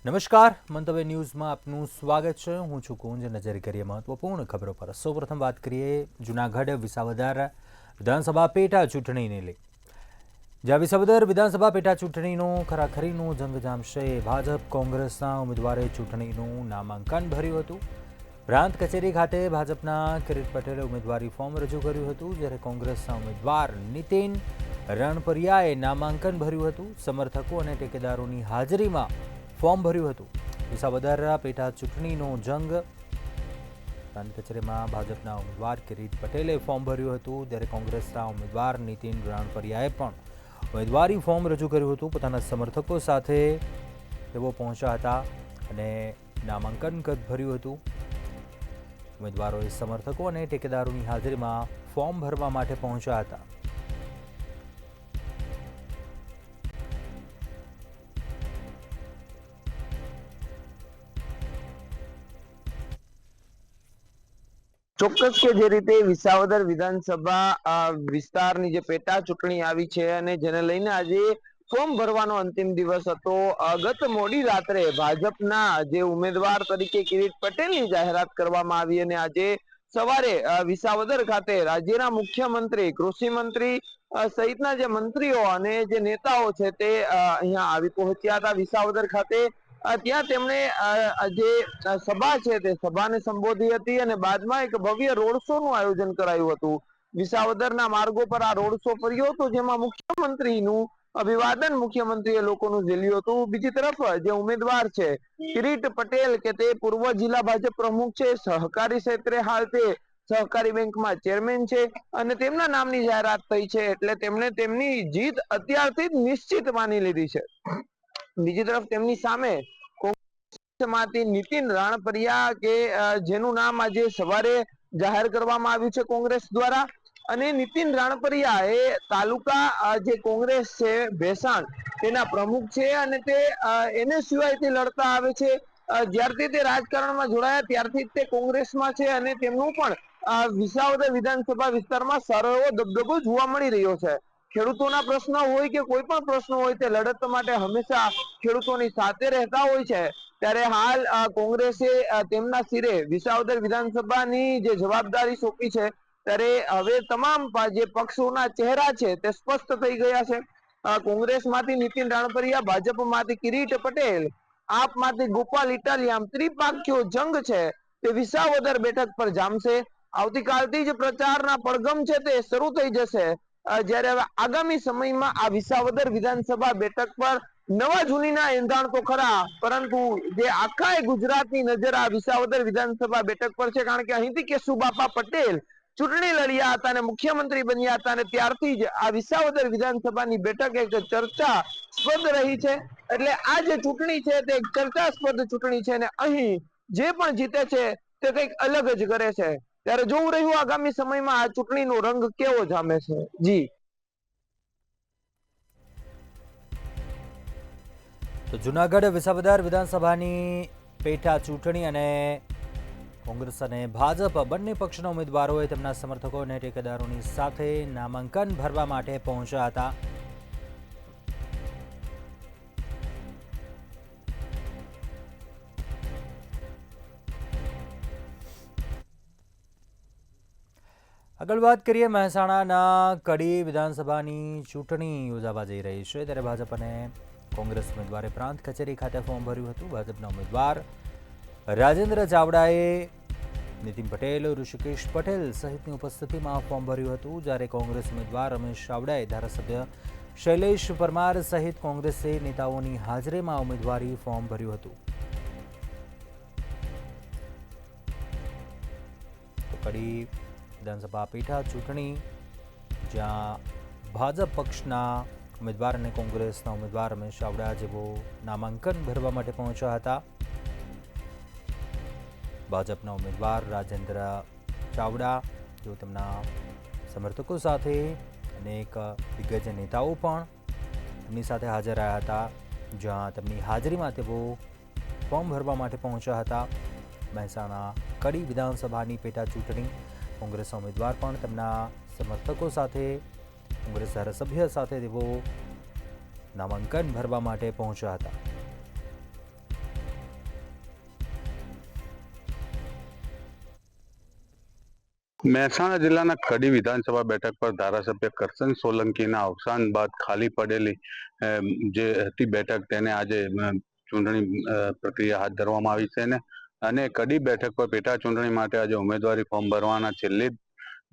નમસ્કાર, મંતવ્ય ન્યૂઝમાં આપનું સ્વાગત છે। હું છું કુંજ। નજર કરીએ મહત્વપૂર્ણ ખબરો પર। સૌપ્રથમ વાત કરીએ જૂનાગઢ વિસાવદર વિધાનસભા પેટા ચૂંટણીને લઈ। જ્યાં વિસાવદર વિધાનસભા પેટા ચૂંટણીનો ખરાખરીનો જંગ જામશે। ભાજપ કોંગ્રેસના ઉમેદવારે ચૂંટણીનું નામાંકન ભર્યું હતું। પ્રાંત કચેરી ખાતે ભાજપના કિરીટ પટેલે ઉમેદવારી ફોર્મ રજૂ કર્યું હતું, જ્યારે કોંગ્રેસના ઉમેદવાર નીતિન રણપરિયાએ નામાંકન ભર્યું હતું। સમર્થકો અને ટેકેદારોની હાજરીમાં ફોર્મ ભર્યું હતું। વિસાવદર પેટા ચૂંટણીનો જંગ। પ્રાંત કચેરીમાં ભાજપના ઉમેદવાર કિરીટ પટેલે ફોર્મ ભર્યું હતું, જ્યારે કોંગ્રેસના ઉમેદવાર નીતિન રણપરિયાએ પણ ઉમેદવારી ફોર્મ રજૂ કર્યું હતું। પોતાના સમર્થકો સાથે તેઓ પહોંચ્યા હતા અને નામાંકન ભર્યું હતું। ઉમેદવારોએ સમર્થકો અને ટેકેદારોની હાજરીમાં ફોર્મ ભરવા માટે પહોંચ્યા હતા। ચોક્કસ કે જે રીતે વિસાવદર વિધાનસભા વિસ્તારની જે પેટા ચૂંટણી આવી છે અને જેને લઈને આજે ફોર્મ ભરવાનો અંતિમ દિવસ હતો। ગત મોડી રાત્રે ભાજપના જે ઉમેદવાર તરીકે કિરીટ પટેલની જાહેરાત કરવામાં આવી અને આજે સવારે વિસાવદર ખાતે રાજ્યના મુખ્યમંત્રી, કૃષિ મંત્રી સહિતના જે મંત્રીઓ અને જે નેતાઓ છે તે અહીંયા આવી પહોંચ્યા હતા વિસાવદર ખાતે। ત્યાં તેમણે જે સભા છે તે સભાને સંબોધી હતી અને બાદમાં એક ભવ્ય રોડ શો નું આયોજન કરાયું હતું। વિસાવદરના માર્ગો પર આ રોડ શો ફર્યો હતો, જેમાં મુખ્યમંત્રીનું અભિવાદન મુખ્યમંત્રીએ લોકોનું ઝીલ્યું હતું। બીજી તરફ જે ઉમેદવાર છે કિરીટ પટેલ કે તે પૂર્વ જિલ્લા ભાજપ પ્રમુખ છે, સહકારી ક્ષેત્રે હાલ તે સહકારી બેંકમાં ચેરમેન છે અને તેમના નામની જાહેરાત થઈ છે, એટલે તેમણે તેમની જીત અત્યારથી જ નિશ્ચિત માની લીધી છે। બીજી તરફ તેમની સામે માંથી નીતિન રાણપરિયા કે જેનું નામ આજે સવારે જાહેર કરવામાં આવ્યું છે કોંગ્રેસ દ્વારા, અને નીતિન રાણપરિયા એ તાલુકા જે કોંગ્રેસ છે ભેસાણ તેના પ્રમુખ છે અને તે એને સિવાયથી લડતા આવે છે। જ્યારથી તે રાજકારણમાં જોડાયા ત્યારથી તે કોંગ્રેસમાં છે અને તેમનું પણ વિસાવદર વિધાનસભા વિસ્તારમાં સારો એવો દબદબો જોવા મળી રહ્યો છે। ખેડૂતોના પ્રશ્ન હોય કે કોઈ પણ પ્રશ્ન હોય તે લડત માટે હંમેશા ખેડૂતોની સાથે રહેતા હોય છે। ત્યારે હાલ કોંગ્રેસે તેમના સિરે વિસાવદર વિધાનસભાની જે જવાબદારી સોંપી છે, ત્યારે હવે તમામ જે પક્ષોના ચહેરા છે તે સ્પષ્ટ થઈ ગયા છે। કોંગ્રેસમાંથી નીતિન રાણપરિયા, ભાજપમાંથી કિરીટ પટેલ, આપમાંથી ગોપાલ ઇટાલિયા, ત્રિપાખ્યો જંગ છે તે વિસાવદર બેઠક પર જામશે। આવતીકાલથી જ પ્રચારના પડઘમ છે તે શરૂ થઈ જશે, જ્યારે હવે આગામી સમયમાં આ વિસાવદર વિધાનસભા બેઠક પર નવા જૂનીના એંધાણ તો ખરા, પરંતુ જે આખા ગુજરાતની નજર આ વિસાવદર વિધાનસભા બેઠક પર છે, કારણ કે અહીંથી કેશુબાપા પટેલ ચૂંટણી લડ્યા હતા અને મુખ્યમંત્રી બન્યા હતા અને ત્યારથી જ આ વિસાવદર વિધાનસભાની બેઠક એક ચર્ચાસ્પદ રહી છે। એટલે આ જે ચૂંટણી છે તે એક ચર્ચાસ્પદ ચૂંટણી છે અને અહીં જે પણ જીતે છે તે કંઈક અલગ જ કરે છે। ત્યારે જોવું રહ્યું આગામી સમયમાં આ ચૂંટણીનો રંગ કેવો જામે છે। જી તો જૂનાગઢ વિસાવદર વિધાનસભાની પેટા ચૂંટણી અને કોંગ્રેસ અને ભાજપ બંને પક્ષના ઉમેદવારોએ તેમના સમર્થકો અને ટેકેદારોની સાથે નામાંકન ભરવા માટે પહોંચ્યા હતા। આગળ વાત કરીએ મહેસાણાના કડી વિધાનસભાની ચૂંટણી યોજાવા જઈ રહી છે, ત્યારે ભાજપ અને કોંગ્રેસ ઉમેદવારે પ્રાંત કચેરી ખાતે ફોર્મ ભર્યું હતું। ભાજપના ઉમેદવાર રાજેન્દ્ર ચાવડાએ નીતિન પટેલ, ઋષિકેશ પટેલ સહિતની ઉપસ્થિતિમાં ફોર્મ ભર્યું હતું, જ્યારે કોંગ્રેસ ઉમેદવાર રમેશ ચાવડાએ ધારાસભ્ય શૈલેષ પરમાર સહિત કોંગ્રેસે નેતાઓની હાજરીમાં ઉમેદવારી ફોર્મ ભર્યું હતું। કડી વિધાનસભા પેટા ચૂંટણી, જ્યાં ભાજપ પક્ષના ઉમેદવાર અને કોંગ્રેસના ઉમેદવાર રમેશ ચાવડા જેઓ નામાંકન ભરવા માટે પહોંચ્યા હતા। ભાજપના ઉમેદવાર રાજેન્દ્ર ચાવડા જેઓ તેમના સમર્થકો સાથે અનેક દિગ્ગજ નેતાઓ પણ તેમની સાથે હાજર રહ્યા હતા, જ્યાં તેમની હાજરીમાં તેઓ ફોર્મ ભરવા માટે પહોંચ્યા હતા। મહેસાણા કડી વિધાનસભાની પેટા ચૂંટણી, કોંગ્રેસના ઉમેદવાર પણ તેમના સમર્થકો સાથે, કોંગ્રેસ ધારાસભ્ય સાથે તેઓ નામાંકન ભરવા માટે પહોંચ્યા હતા। મહેસાણા જિલ્લાના કડી વિધાનસભા બેઠક પર ધારાસભ્ય કરશન સોલંકીના અવસાન બાદ ખાલી પડેલી જે હતી બેઠક તેને આજે ચૂંટણી પ્રક્રિયા હાથ ધરવામાં આવી છે અને કડી બેઠક પર પેટા ચૂંટણી માટે આજે ઉમેદવારી ફોર્મ ભરવાના છેલ્લે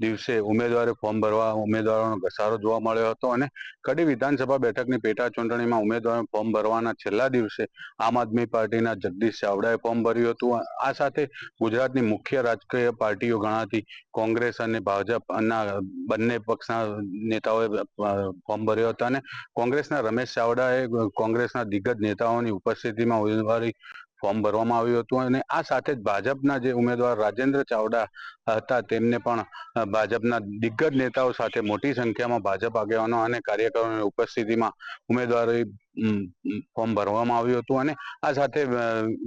દિવસે ઉમેદવારોનો ઘસારો જોવા મળ્યો હતો અને કડી વિધાનસભા બેઠકની પેટા ચૂંટણીમાં ઉમેદવારો ફોર્મ ભરવાના છેલ્લા દિવસે આમ આદમી પાર્ટીના જગદીશ ચાવડાએ ફોર્મ ભર્યું હતું. આ સાથે ગુજરાતની મુખ્ય રાજકીય પાર્ટીઓ ગણાતી કોંગ્રેસ અને ભાજપના બંને પક્ષના નેતાઓએ ફોર્મ ભર્યો હતા અને કોંગ્રેસના રમેશ ચાવડાએ કોંગ્રેસના દિગ્ગજ નેતાઓની ઉપસ્થિતિમાં ઉમેદવારી ફોર્મ ભરવામાં આવ્યું હતું અને આ સાથે જ ભાજપના જે ઉમેદવાર રાજેન્દ્ર ચાવડા હતા તેમને પણ ભાજપના દિગ્ગજ નેતાઓ સાથે મોટી સંખ્યામાં ભાજપ આગેવાનો અને કાર્યકરોની ઉપસ્થિતિમાં ઉમેદવારી ફોર્મ ભરવામાં આવ્યું હતું અને આ સાથે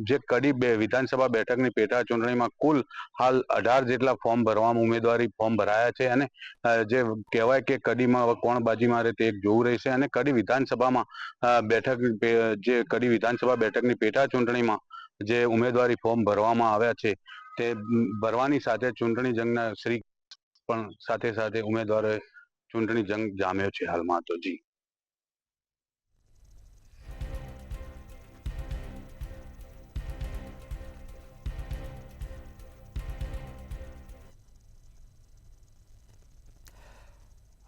જે કડી વિધાનસભા બેઠકની પેટા ચૂંટણીમાં કુલ હાલ 18 જેટલા ઉમેદવારી ફોર્મ ભરાયા છે અને જે કહેવાય કે કડીમાં હવે કોણ બાજી મારે તે એક જોવું રહેશે અને કડી વિધાનસભા બેઠકની પેટા ચૂંટણીમાં જે ઉમેદવારી ફોર્મ ભરવામાં આવ્યા છે તે ભરવાની સાથે ચૂંટણી જંગના શ્રી પણ સાથે સાથે ઉમેદવારોએ ચૂંટણી જંગ જામ્યો છે હાલમાં તો. જી.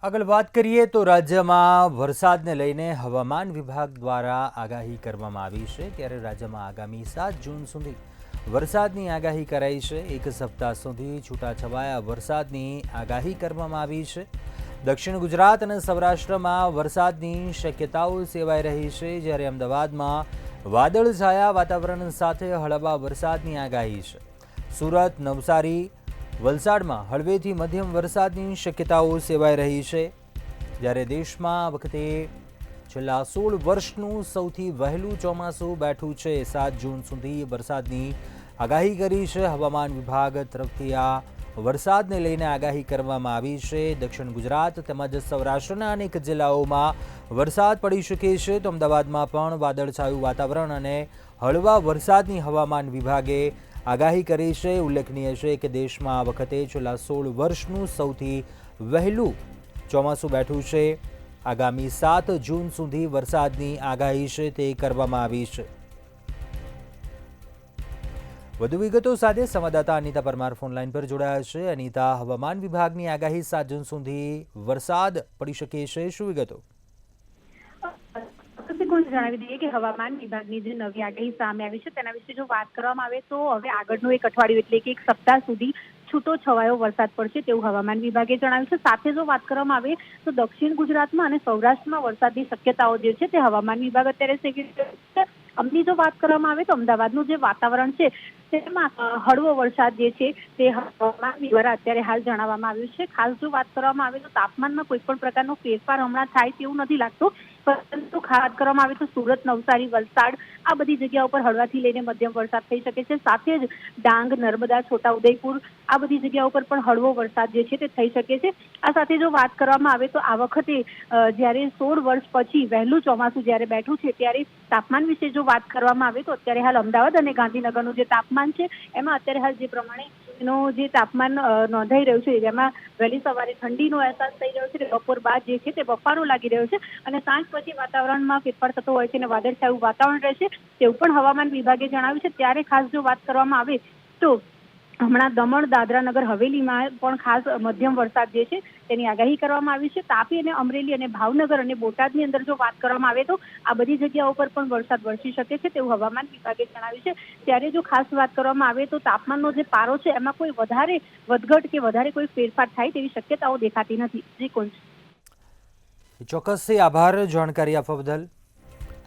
આગળ વાત કરીએ તો રાજ્યમાં વરસાદને લઈને હવામાન વિભાગ દ્વારા આગાહી કરવામાં આવી છે. ત્યારે રાજ્યમાં આગામી 7 જૂન સુધી વરસાદની આગાહી કરાઈ છે. એક સપ્તાહ સુધી છૂટાછવાયા વરસાદની આગાહી કરવામાં આવી છે. દક્ષિણ ગુજરાત અને સૌરાષ્ટ્રમાં વરસાદની શક્યતાઓ સેવાઈ રહી છે, જ્યારે અમદાવાદમાં વાદળછાયા વાતાવરણ સાથે હળવા વરસાદની આગાહી છે. સુરત, નવસારી, વલસાડમાં હળવેથી મધ્યમ વરસાદની શક્યતાઓ સેવાઈ રહી છે. જ્યારે દેશમાં આ વખતે છેલ્લા 16 વર્ષનું સૌથી વહેલું ચોમાસું બેઠું છે. 7 જૂન સુધી વરસાદની આગાહી કરી છે. હવામાન વિભાગ તરફથી આ વરસાદને લઈને આગાહી કરવામાં આવી છે. દક્ષિણ ગુજરાત તેમજ સૌરાષ્ટ્રના અનેક જિલ્લાઓમાં વરસાદ પડી શકે છે. તો અમદાવાદમાં પણ વાદળછાયું વાતાવરણ અને હળવા વરસાદની હવામાન વિભાગે આગાહી કરી છે. ઉલ્લેખનીય છે કે દેશમાં આ વખતે છેલ્લા 16 વર્ષનું સૌથી વહેલું ચોમાસું બેઠું છે. આગામી 7 જૂન સુધી વરસાદની આગાહી છે તે કરવામાં આવી છે. વધુ વિગતો સાથે સંવાદદાતા અનિતા પરમાર ફોનલાઈન પર જોડાયા છે. અનિતા, હવામાન વિભાગની આગાહી 7 જૂન સુધી વરસાદ પડી શકે છે, શું વિગતો? જણાવી દઈએ કે હવામાન વિભાગની જે નવી આગાહી સામે આવી છે તેના વિશે જો વાત કરવામાં આવે તો હવે આગળનું એક અઠવાડિયું એટલે કે એક સપ્તાહ સુધી છૂટો છવાયો વરસાદ પડશે તેવું હવામાન વિભાગે જણાવ્યું છે. સાથે જો વાત કરવામાં આવે તો દક્ષિણ ગુજરાતમાં અને સૌરાષ્ટ્રમાં વરસાદની શક્યતાઓ જે છે તે હવામાન વિભાગ અત્યારે સેવી છે. અમની જો વાત કરવામાં આવે તો અમદાવાદનું જે વાતાવરણ છે તેમાં હળવો વરસાદ જે છે તે હવામાન વિભાગ દ્વારા અત્યારે હાલ જણાવવામાં આવ્યું છે. ખાસ જો વાત કરવામાં આવે તો તાપમાનમાં કોઈ પણ પ્રકારનો ફેરફાર હમણાં થાય તેવું નથી લાગતું, પરંતુ ખાસ કરવામાં આવે તો સુરત, નવસારી, વલસાડ આ બધી જગ્યાઓ પર હળવાથી લઈને મધ્યમ વરસાદ થઈ શકે છે. સાથે જ ડાંગ, નર્મદા, છોટાઉદેપુર આ બધી જગ્યાઓ પર પણ હળવો વરસાદ જે છે તે થઈ શકે છે. આ સાથે જો વાત કરવામાં આવે તો આ વખતે જ્યારે 16 વર્ષ પછી વહેલું ચોમાસું જ્યારે બેઠું છે ત્યારે તાપમાન વિશે જો વાત કરવામાં આવે તો અત્યારે હાલ અમદાવાદ અને ગાંધીનગરનું જે તાપમાન છે એમાં અત્યારે હાલ જે પ્રમાણે નું જે તાપમાન નોંધાઈ રહ્યું છે જેમાં વહેલી સવારે ઠંડીનો અહેસાસ થઈ રહ્યો છે, બપોર બાદ જે છે તે બફારો લાગી રહ્યો છે અને સાંજ પછી વાતાવરણમાં ફેરફાર થતો હોય છે અને વાદળછાયું વાતાવરણ રહેશે તેવું પણ હવામાન વિભાગે જણાવ્યું છે. ત્યારે ખાસ જો વાત કરવામાં આવે તો હમણાં દમણ, દાદરા નગર હવેલીમાં પણ ખાસ મધ્યમ વરસાદ જે છે તેની આગાહી કરવામાં આવી છે. તાપી અને અમરેલી અને ભાવનગર અને બોટાદની અંદર જો વાત કરવામાં આવે તો આ બધી જગ્યાઓ પર પણ વરસાદ વરસી શકે છે તેવું હવામાન વિભાગે જણાવ્યું છે. ત્યારે જો ખાસ વાત કરવામાં આવે તો તાપમાનનો જે પારો છે એમાં કોઈ વધારે વધઘટ કે વધારે કોઈ ફેરફાર થાય તેવી શક્યતાઓ દેખાતી નથી. જી કુંજ. ચોક્કસથી આભાર જાણકારી આપવા બદલ.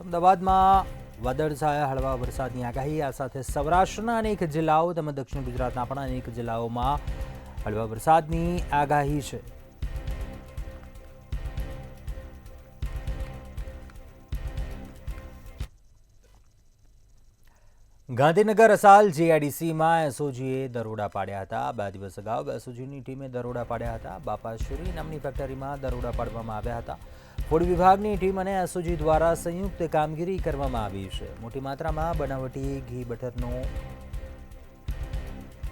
અમદાવાદમાં વાદળછાયા હળવા વરસાદની આગાહી, આ સાથે સૌરાષ્ટ્રના અનેક જિલ્લાઓ તેમજ દક્ષિણ ગુજરાતના પણ અનેક જિલ્લાઓમાં હળવા વરસાદની આગાહી છે. ગાંધીનગર અસાલ જીઆઈડીસીમાં એસઓજીએ દરોડા પાડ્યા હતા. 2 દિવસ અગાઉ એસઓજીની ટીમે દરોડા પાડ્યા હતા. બાપાશ્રી નામની ફેક્ટરીમાં દરોડા પાડવામાં આવ્યા હતા. ફૂડ વિભાગની ટીમ અને એસઓજી દ્વારા સંયુક્ત કામગીરી કરવામાં આવી છે. મોટી માત્રામાં બનાવટી ઘી બટરનો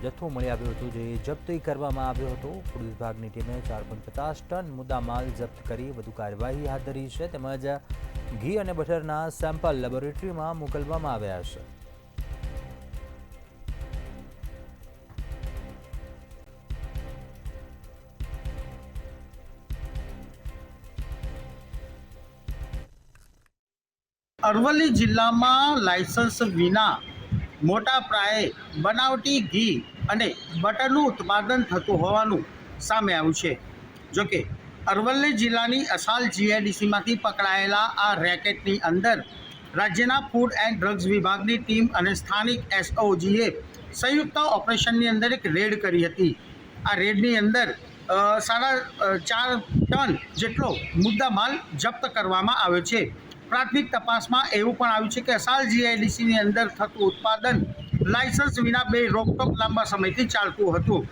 જથ્થો મળી આવ્યો હતો, જે જપ્ત કરવામાં આવ્યો હતો. પોલીસ વિભાગની ટીમે 4.50 ટન મુદ્દામાલ જપ્ત કરી વધુ કાર્યવાહી હાથ ધરી છે. તેમજ ઘી અને બટરના સેમ્પલ લેબોરેટરીમાં મોકલવામાં આવ્યા છે. અરવલ્લી જિલ્લામાં લાયસન્સ વિના મોટા પાયે બનાવટી ઘી અને બટરનું ઉત્પાદન થતું હોવાનું સામે આવ્યું છે. જોકે અરવલ્લી જિલ્લાની અસાલ જીઆઈડીસીમાંથી પકડાયેલા આ રેકેટની અંદર રાજ્યના ફૂડ એન્ડ ડ્રગ્સ વિભાગની ટીમ અને સ્થાનિક એસઓજીએ સંયુક્ત ઓપરેશનની અંદર એક રેડ કરી હતી. આ રેડની અંદર 4.5 ટન જેટલો મુદ્દામાલ જપ્ત કરવામાં આવ્યો છે. પ્રાથમિક તપાસમાં એવું પણ આવ્યું છે કે અસાલ જીઆઈડીસીની અંદર થતું ઉત્પાદન લાયસન્સ વિના બે રોકટોક લાંબા સમયથી ચાલતું હતું.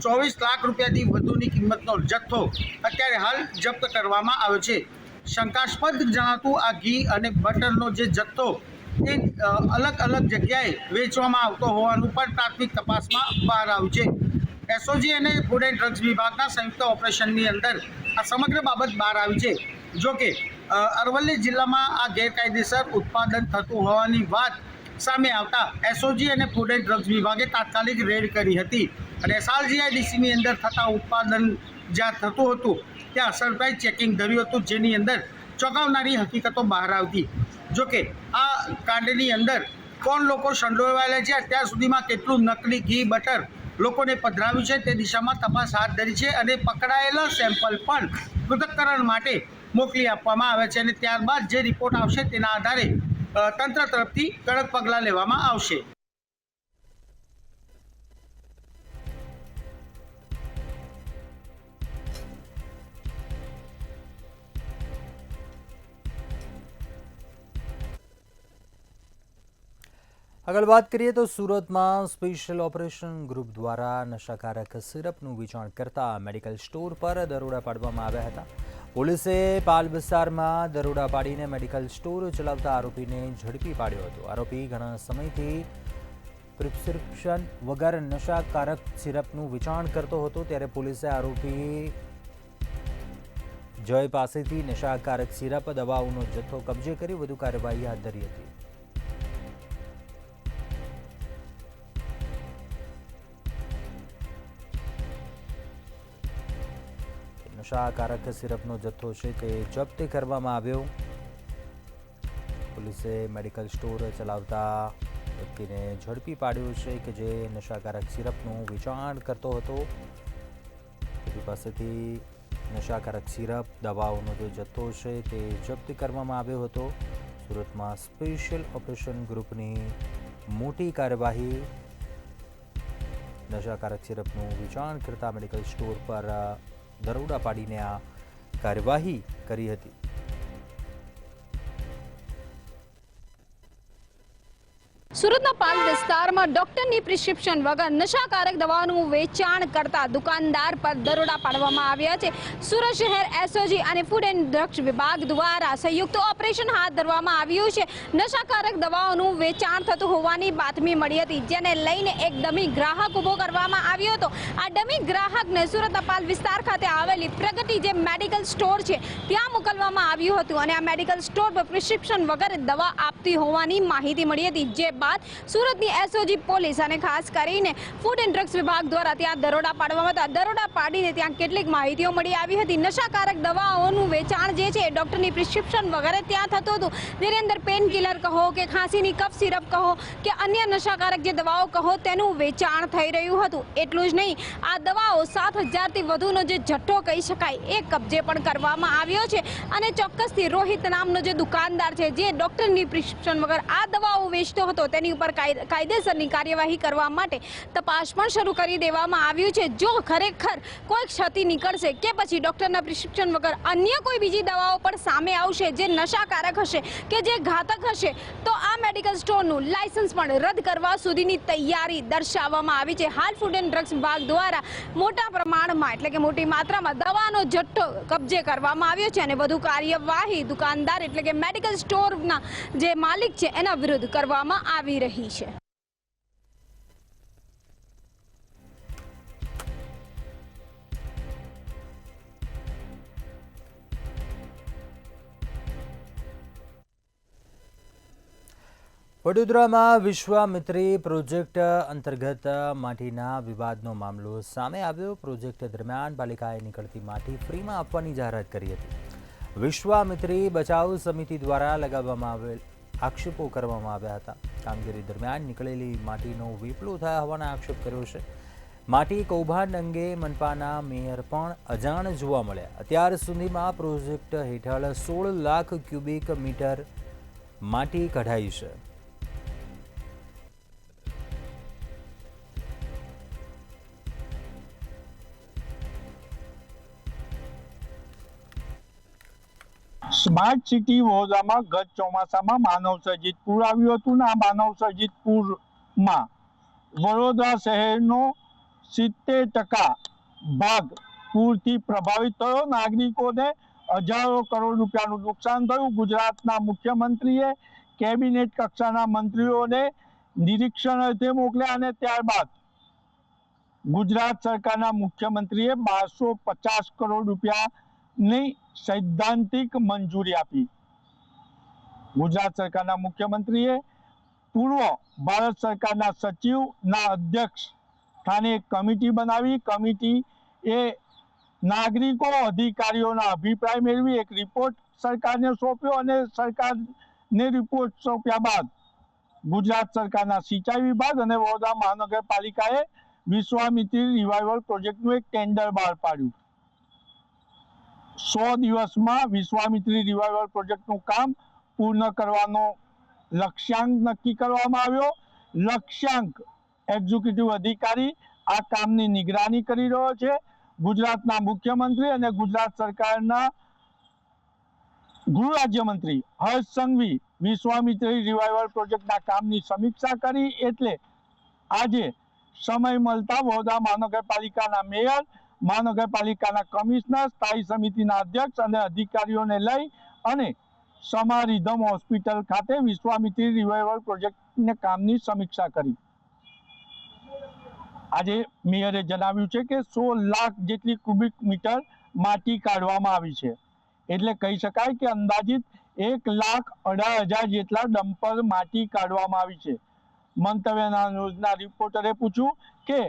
24 લાખ રૂપિયાથી વધુની કિંમતનો જથ્થો અત્યારે હાલ જપ્ત કરવામાં આવ્યો છે. શંકાસ્પદ જણાતું આ ઘી અને બટરનો જે જથ્થો એ અલગ અલગ જગ્યાએ વેચવામાં આવતો હોવાનું પણ પ્રાથમિક તપાસમાં બહાર આવ્યું છે. એસઓજી અને ફૂડ એન્ડ ડ્રગ્સ વિભાગના સંયુક્ત ઓપરેશનની અંદર આ સમગ્ર બાબત બહાર આવી છે. જોકે અરવલ્લી જિલ્લામાં આ ગેરકાયદેસર ઉત્પાદન થતું હોવાની વાત સામે આવતા એસઓજી અને ફૂડ એન્ડ ડ્રગ્સ વિભાગે તાત્કાલિક રેડ કરી હતી અને એસાલ જીઆઈડીસીની અંદર થતા ઉત્પાદન જ્યાં થતું હતું ત્યાં સરપ્રાઇઝ ચેકિંગ ધર્યું હતું, જેની અંદર ચોંકાવનારી હકીકતો બહાર આવતી. જોકે આ કાંડની અંદર કોણ લોકો સંડોવાયેલા છે, અત્યાર સુધીમાં કેટલું નકલી ઘી બટર લોકોને પધરાવ્યું છે તે દિશામાં તપાસ હાથ ધરી છે અને પકડાયેલા સેમ્પલ પણ પૃથ્થકરણ માટે મોકલી આપવામાં આવે છે અને ત્યારબાદ જે રિપોર્ટ આવશે તેના આધારે તંત્ર તરફથી કડક પગલાં લેવામાં આવશે. આગળ વાત કરીએ તો સુરતમાં સ્પેશિયલ ઓપરેશન ગ્રુપ દ્વારા નશાકારક સિરપનું વેચાણ કરતા મેડિકલ સ્ટોર પર દરોડા પાડવામાં આવ્યા હતા. પોલીસે પાલ વિસ્તારમાં દરોડા પાડીને મેડિકલ સ્ટોર ચલાવતા આરોપીને ઝડપી પાડ્યો હતો. આરોપી ઘણા સમયથી પ્રિસ્ક્રિપ્શન વગર નશાકારક સિરપનું વેચાણ કરતો હતો, ત્યારે પોલીસે આરોપી જય પાસેથી નશાકારક સિરપ દવાઓનો જથ્થો કબજે કરી વધુ કાર્યવાહી હાથ ધરી હતી. નશાકારક સિરપનો જથ્થો છે તે જપ્ત કરવામાં આવ્યો. પોલીસે મેડિકલ સ્ટોર ચલાવતા વ્યક્તિને ઝડપી પાડ્યો છે કે જે નશાકારક સિરપનું વેચાણ કરતો હતો. તેની પાસેથી નશાકારક સિરપ દવાઓનો જે જથ્થો છે તે જપ્ત કરવામાં આવ્યો હતો. સુરતમાં સ્પેશિયલ ઓપરેશન ગ્રુપની મોટી કાર્યવાહી નશાકારક સિરપનું વેચાણ કરતા મેડિકલ સ્ટોર પર દરોડા પાડીને આ કાર્યવાહી કરી હતી. સુરતના પાલ વિસ્તારમાં ડોક્ટરની પ્રિસ્ક્રિપ્શન વગર નશાકારક દવાઓનું વેચાણ કરતા દુકાનદાર પર દરોડા પાડવામાં આવ્યા છે. સુરત શહેર એસઓજી અને ફૂડ એન્ડ ડ્રગ્સ વિભાગ દ્વારા સંયુક્ત ઓપરેશન હાથ ધરવામાં આવ્યું છે. નશાકારક દવાઓનું વેચાણ થતું હોવાની બાતમી મળી હતી, જેને લઈને એક ડમી ગ્રાહક ઊભો કરવામાં આવ્યો હતો. આ ડમી ગ્રાહકને સુરતના પાલ વિસ્તાર ખાતે આવેલી પ્રગતિ જે મેડિકલ સ્ટોર છે ત્યાં મોકલવામાં આવ્યું હતું અને આ મેડિકલ સ્ટોર પર પ્રિસ્ક્રિપ્શન વગર દવા આપતી હોવાની માહિતી મળી હતી. જે બાદ સુરતની એસઓજી પોલીસ અને ખાસ કરીને ફૂડ એન્ડ ડ્રગ્સ વિભાગ દ્વારા ત્યાં દરોડા પાડવામાં હતા. દરોડા પાડીને ત્યાં કેટલીક માહિતીઓ મળી આવી હતી. નશાકારક દવાઓનું વેચાણ જે છે ડોક્ટરની પ્રિસ્ક્રિપ્શન વગર ત્યાં થતું હતું. તેની અંદર પેન કિલર કહો કે ખાંસીની કફ સિરપ કહો કે અન્ય નશાકારક જે દવાઓ કહો તેનું વેચાણ થઈ રહ્યું હતું. એટલું જ નહીં, આ દવાઓ 7,000થી વધુનો જે જથ્થો કહી શકાય એ કબજે પણ કરવામાં આવ્યો છે અને ચોક્કસથી રોહિત નામનો જે દુકાનદાર છે જે ડોક્ટરની પ્રિસ્ક્રિપ્શન વગર આ દવાઓ વેચતો હતો તેની ઉપર કાયદેસરની કાર્યવાહી કરવા માટે તપાસ પણ શરૂ કરી દેવામાં આવ્યું છે. જો ખરેખર કોઈ ક્ષતિ નીકળશે કે પછી ડોક્ટરના પ્રિસ્ક્રિપ્શન વગર અન્ય કોઈ બીજી દવાઓ પણ સામે આવશે જે નશાકારક હશે કે જે ઘાતક હશે તો આ મેડિકલ સ્ટોરનું લાયસન્સ પણ રદ કરવા સુધીની તૈયારી દર્શાવવામાં આવી છે. હાલ ફૂડ એન્ડ ડ્રગ્સ વિભાગ દ્વારા મોટા પ્રમાણમાં એટલે કે મોટી માત્રામાં દવાનો જથ્થો કબજે કરવામાં આવ્યો છે અને વધુ કાર્યવાહી દુકાનદાર એટલે કે મેડિકલ સ્ટોરના જે માલિક છે એના વિરુદ્ધ કરવામાં આવી રહી છે. વડોદરામાં વિશ્વામિત્રી પ્રોજેક્ટ અંતર્ગત માટીના વિવાદનો મામલો સામે આવ્યો. પ્રોજેક્ટ દરમિયાન પાલિકાએ નીકળતી માટી ફ્રીમાં આપવાની જાહેરાત કરી હતી. વિશ્વામિત્રી બચાવ સમિતિ દ્વારા લગાવવામાં આવેલ આક્ષેપો કરવામાં આવ્યા હતા. કામગીરી દરમિયાન નીકળેલી માટીનો વેપલો થયા હોવાના આક્ષેપ કર્યો છે. માટી કૌભાંડ અંગે મનપાના મેયર પણ અજાણ જોવા મળ્યા. અત્યાર સુધીમાં પ્રોજેક્ટ હેઠળ 16 લાખ ક્યુબિક મીટર માટી કઢાઈ છે. સ્માર્ટ સિટી વડોદરામાં ગત ચોમાસામાં માનવ સર્જિત પૂર આવ્યું હતું ને આ માનવ સર્જિત પૂરમાં વડોદરા શહેરનો 70% ભાગ પૂરથી પ્રભાવિત થયો. નાગરિકોને હજારો કરોડ રૂપિયાનું નુકસાન થયું. ગુજરાતના મુખ્યમંત્રીએ કેબિનેટ કક્ષાના મંત્રીઓને નિરીક્ષણ અર્થે મોકલ્યા અને ત્યારબાદ ગુજરાત સરકારના મુખ્યમંત્રીએ 1250 કરોડ રૂપિયાની સૈદ્ધાંતિક મંજૂરી આપી. ગુજરાત સરકારના મુખ્યમંત્રીએ પૂર્વ ભારત સરકારના સચિવના અધ્યક્ષ સ્થાને એક કમિટી બનાવી. કમિટી એ નાગરિકો અધિકારીઓના અભિપ્રાય મેળવી એક રિપોર્ટ સરકારને સોંપ્યો અને સરકારને રિપોર્ટ સોંપ્યા બાદ ગુજરાત સરકારના સિંચાઈ વિભાગ અને વડોદરા મહાનગરપાલિકાએ વિશ્વામિત્રી રિવાઇવલ પ્રોજેક્ટનું એક ટેન્ડર બહાર પાડ્યું. 100 દિવસમાં વિશ્વામિત્રી રિવાઇવલ પ્રોજેક્ટનું કામ પૂર્ણ કરવાનો લક્ષ્યાંક નક્કી કરવામાં આવ્યો. લક્ષ્યાંક એક્ઝિક્યુટિવ અધિકારી આ કામની નિગરાની કરી રહ્યો છે. ગુજરાતના મુખ્યમંત્રી અને ગુજરાત સરકારના ગૃહ રાજ્યમંત્રી હર્ષ સંઘવી વિશ્વામિત્રી રિવાઇવલ પ્રોજેક્ટના કામની સમીક્ષા કરી. એટલે આજે સમય મળતા વડોદરા મહાનગરપાલિકાના મેયર, મહાનગરપાલિકાના કમિશનર, સ્થાયી સમિતિના અધ્યક્ષ અને અધિકારીઓને લઈ અને સમા રિધમ હોસ્પિટલ ખાતે વિશ્વામિત્રી રિવાઇવલ પ્રોજેક્ટના કામની સમીક્ષા કરી. આજે મેયરે જણાવ્યું છે કે 16 લાખ જેટલી ક્યુબિક મીટર માટી કાઢવામાં આવી છે. એટલે કહી શકાય કે અંદાજિત 1,18,000 જેટલા ડમ્પર માટી કાઢવામાં આવી છે. મંતવ્યના ન્યૂઝના રિપોર્ટરે પૂછ્યું કે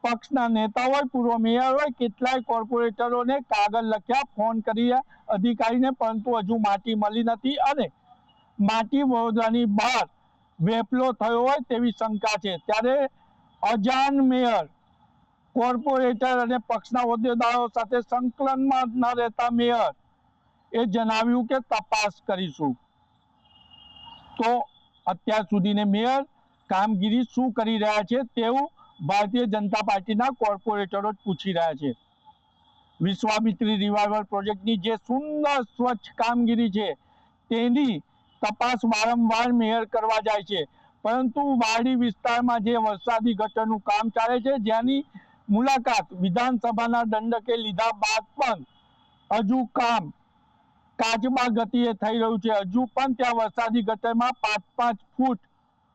પક્ષના નેતા હોય, પૂર્વ મેયર હોય, કેટલાય કોર્પોરેટરોને કાગળ લખ્યા, ફોન કર્યા અધિકારીને, પરંતુ હજુ માટી મળી નથી અને માટી વડોદરાની બહાર વેપલો થયો હોય તેવી શંકા છે. ત્યારે અજાણ મેયર, કોર્પોરેટર અને પક્ષના હોદ્દેદારો સાથે સંકલનમાં ન રહેતા મેયર એ જણાવ્યું કે તપાસ કરીશું. તો અત્યાર સુધીને મેયર કામગીરી શું કરી રહ્યા છે તેવું ભારતીય જનતા પાર્ટીના કોર્પોરેટરો પૂછી રહ્યા છે. વિશ્વામિત્રી રિવાઇવલ પ્રોજેક્ટની જે સુંદર સ્વચ્છ કામગીરી છે તેની તપાસ વારંવાર મેયર કરવા જાય છે, પરંતુ વાડી વિસ્તારમાં જે વરસાદી ગટરનું કામ ચાલે છે જેની મુલાકાત વિધાનસભાના દંડકે લીધા બાદ પણ હજુ કામ કાચબા ગતિએ થઈ રહ્યું છે. હજુ પણ ત્યાં વરસાદી ગટરમાં 5-5 ફૂટ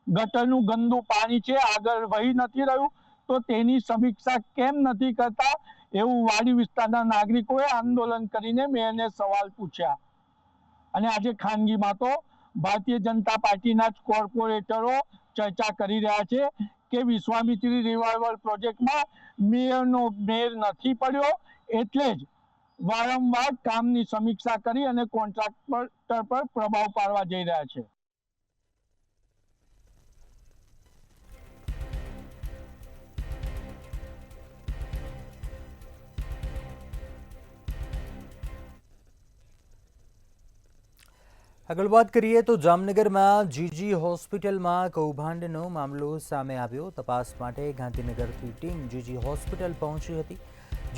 ગટરનું ગંદુ પાણી છે, આગળ વહી નથી રહ્યું. તો તેની સમીક્ષા કેમ નથી કરતા એવું વાડી વિસ્તારના નાગરિકોએ આંદોલન કરીને મેયરને સવાલ પૂછ્યા. અને આજે ખાનગીમાં તો ભારતીય જનતા પાર્ટીના જ કોર્પોરેટરો ચર્ચા કરી રહ્યા છે કે વિશ્વામિત્રી રિવાઇવલ પ્રોજેક્ટમાં મેયરનો મેર નથી પડ્યો, એટલે જ વારંવાર કામની સમીક્ષા કરી અને કોન્ટ્રાક્ટર પર પ્રભાવ પાડવા જઈ રહ્યા છે. આગળ વાત કરીએ તો જામનગરમાં જીજી હોસ્પિટલમાં કૌભાંડનો મામલો સામે આવ્યો. તપાસ માટે ગાંધીનગરથી ટીમ જીજી હોસ્પિટલ પહોંચી હતી.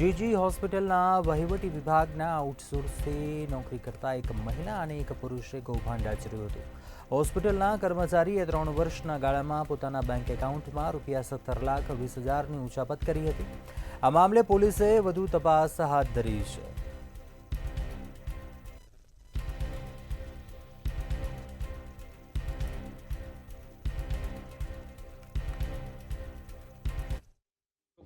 જીજી હોસ્પિટલના વહીવટી વિભાગના આઉટસોર્સથી નોકરી કરતા એક મહિલા અને એક પુરુષે કૌભાંડ આચર્યું હતું. હોસ્પિટલના કર્મચારીએ 3 વર્ષના ગાળામાં પોતાના બેંક એકાઉન્ટમાં ₹17,20,000ની ઉચાપત કરી હતી. આ મામલે પોલીસે વધુ તપાસ હાથ ધરી છે.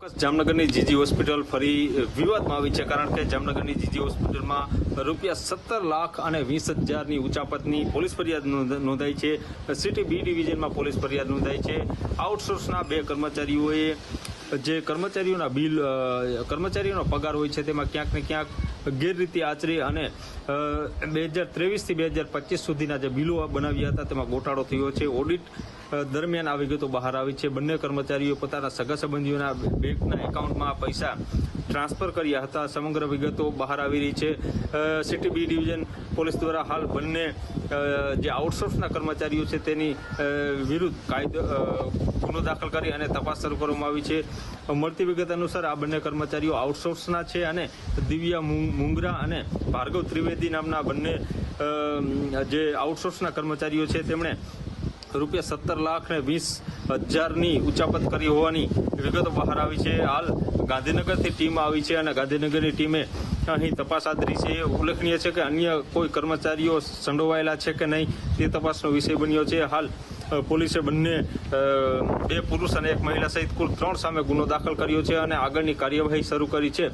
ચોક્કસ જામનગરની જીજી હોસ્પિટલ ફરી વિવાદમાં આવી છે, કારણ કે જામનગરની જીજી હોસ્પિટલમાં ₹17,20,000ની ઉચાપતની પોલીસ ફરિયાદ નોંધાઈ છે. સિટી બી ડિવિઝનમાં પોલીસ ફરિયાદ નોંધાઈ છે. આઉટસોર્સના 2 કર્મચારીઓએ જે કર્મચારીઓનો પગાર હોય છે તેમાં ક્યાંક ને ક્યાંક ગેરરીતિ આચરી અને 2023 થી 2025 સુધીના જે બિલો બનાવ્યા હતા તેમાં ગોટાળો થયો છે. ઓડિટ દરમિયાન આ વિગતો બહાર આવી છે. બંને કર્મચારીઓ પોતાના સગા સંબંધીઓના બેંકના એકાઉન્ટમાં પૈસા ટ્રાન્સફર કર્યા હતા. સમગ્ર વિગતો બહાર આવી રહી છે. સિટી બી ડિવિઝન પોલીસ દ્વારા હાલ બંને જે આઉટસોર્સના કર્મચારીઓ છે તેની વિરુદ્ધ ગુનો દાખલ કરી અને તપાસ શરૂ કરવામાં આવી છે. મળતી વિગત અનુસાર આ બંને કર્મચારીઓ આઉટસોર્સના છે અને દિવ્યા મુંગરા અને ભાર્ગવ ત્રિવેદી નામના બંને જે આઉટસોર્સના કર્મચારીઓ છે તેમણે ₹17,20,000ની ઉચાપત કરી હોવાની વિગતો બહાર આવી છે. હાલ ગાંધીનગરથી ટીમ આવી છે અને ગાંધીનગરની ટીમે અહીં તપાસ હાથ ધરી છે. ઉલ્લેખનીય છે કે અન્ય કોઈ કર્મચારીઓ સંડોવાયેલા છે કે નહીં તે તપાસનો વિષય બન્યો છે. હાલ પોલીસે બંને 2 પુરુષ અને 1 મહિલા સહિત કુલ 3 સામે ગુનો દાખલ કર્યો છે અને આગળની કાર્યવાહી શરૂ કરી છે.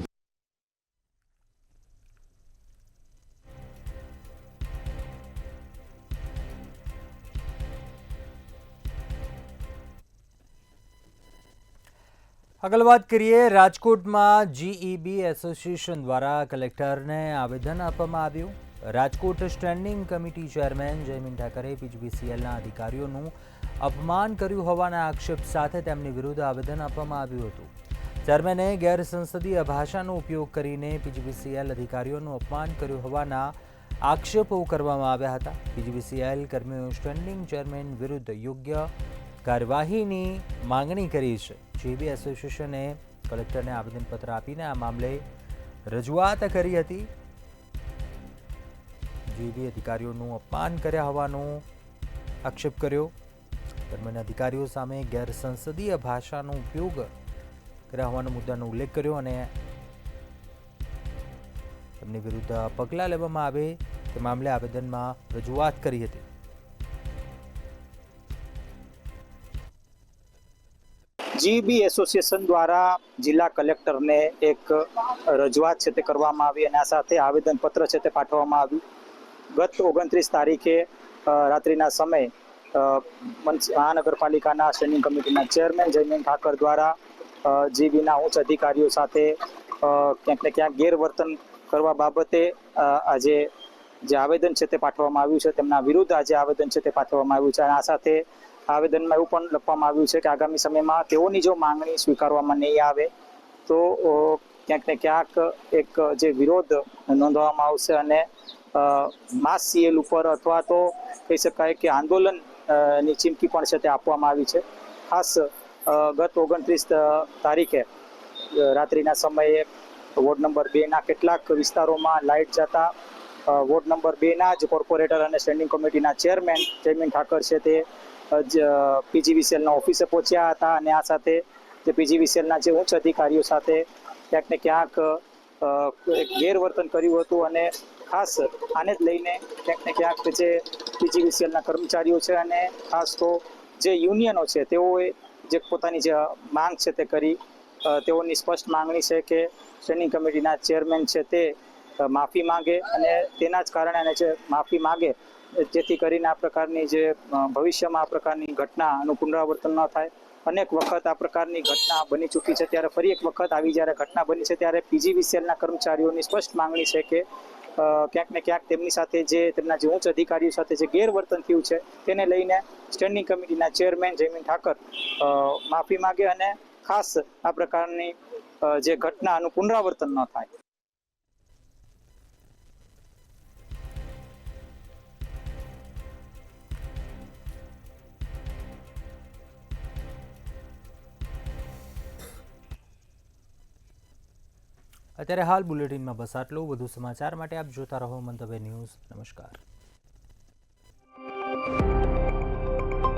આગળ વાત કરીએ, રાજકોટમાં જીઈબી એસોસિએશન દ્વારા કલેક્ટરને આવેદન આપવામાં આવ્યું. Rajkot standing committee chairman Jaymin Thackeray પીજીવીસીએલના અધિકારીઓનું અપમાન કર્યું હોવાના આક્ષેપ સાથે તેમની વિરુદ્ધ આવેદન આપવામાં આવ્યું હતું. ચેરમેને ગેરસંસદીય ભાષાનો ઉપયોગ કરીને પીજીવીસીએલ અધિકારીઓનું અપમાન કર્યું હોવાના આક્ષેપો કરવામાં આવ્યા હતા. પીજીવીસીએલ કર્મીઓ સ્ટેન્ડિંગ ચેરમેન વિરુદ્ધ યોગ્ય કાર્યવાહીની માંગણી કરી છે. જીઈબી એસોસિએશને કલેક્ટરને આવેદનપત્ર આપીને આ મામલે રજૂઆત કરી હતી. જીઈબી અધિકારીઓનું અપમાન કર્યા હોવાનો આક્ષેપ કર્યો. દરમિયાન અધિકારીઓ સામે ગેરસંસદીય ભાષાનો ઉપયોગ કર્યા હોવાનો મુદ્દાનો ઉલ્લેખ કર્યો અને તેમની વિરુદ્ધ પગલાં લેવામાં આવે તે મામલે આવેદનમાં રજૂઆત કરી હતી. જીઈબી એસોસિએશન દ્વારા જિલ્લા કલેક્ટરને એક રજૂઆત છે તે કરવામાં આવી અને આ સાથે આવેદનપત્ર છે તે પાઠવવામાં આવ્યું. ગત 29 તારીખે રાત્રિના સમયે મહાનગરપાલિકાના સ્ટેન્ડિંગ કમિટીના ચેરમેન જયમીન ઠાકર દ્વારા જીઈબીના ઉચ્ચ અધિકારીઓ સાથે ક્યાંક ને ક્યાંક ગેરવર્તન કરવા બાબતે આજે જે આવેદન છે તે પાઠવવામાં આવ્યું છે. તેમના વિરુદ્ધ આજે આવેદન છે તે પાઠવવામાં આવ્યું છે અને આ સાથે આવેદનમાં એવું પણ લખવામાં આવ્યું છે કે આગામી સમયમાં તેઓની જો માંગણી સ્વીકારવામાં નહીં આવે તો ક્યાંક ને ક્યાંક એક જે વિરોધ નોંધવામાં આવશે અને માસ સીએલ ઉપર અથવા તો કહી શકાય કે આંદોલનની ચીમકી પણ છે તે આપવામાં આવી છે. ખાસ ગત 29 તારીખે રાત્રિના સમયે વોર્ડ નંબર 2ના કેટલાક વિસ્તારોમાં લાઇટ જતા વોર્ડ નંબર 2ના જ કોર્પોરેટર અને સ્ટેન્ડિંગ કમિટીના ચેરમેન જયમીન ઠાકર છે તે પીજીવીસીએલના ઓફિસે પહોંચ્યા હતા અને આ સાથે જે પીજીવીસીએલના જે ઉચ્ચ અધિકારીઓ સાથે ક્યાંક ને ક્યાંક ગેરવર્તન કર્યું હતું અને ખાસ આને જ લઈને ક્યાંક ને ક્યાંક જે પીજીવીસીએલના કર્મચારીઓ છે અને ખાસ તો જે યુનિયનો છે તેઓએ જે પોતાની જે માંગ છે તે કરી. તેઓની સ્પષ્ટ માંગણી છે કે સ્ટેન્ડિંગ કમિટીના ચેરમેન છે તે માફી માંગે અને તેના જ કારણે જે માફી માંગે જેથી કરીને આ પ્રકારની જે ભવિષ્યમાં આ પ્રકારની ઘટનાનું પુનરાવર્તન ન થાય. અનેક વખત આ પ્રકારની ઘટના બની ચૂકી છે ત્યારે ફરી એક વખત આવી જ્યારે ઘટના બની છે ત્યારે પીજીવીસીએલના કર્મચારીઓની સ્પષ્ટ માંગણી છે કે ક્યાંક ને ક્યાંક તેમની સાથે જે તેમના જે ઉચ્ચ અધિકારીઓ સાથે જે ગેરવર્તન થયું છે તેને લઈને સ્ટેન્ડિંગ કમિટીના ચેરમેન જયમીન ઠાકર માફી માંગે અને ખાસ આ પ્રકારની જે ઘટનાનું પુનરાવર્તન ન થાય. અત્યારે હાલ બુલેટિનમાં બસ આટલું. વધુ સમાચાર માટે આપ જોતા રહો મંતવ્ય ન્યૂઝ. નમસ્કાર.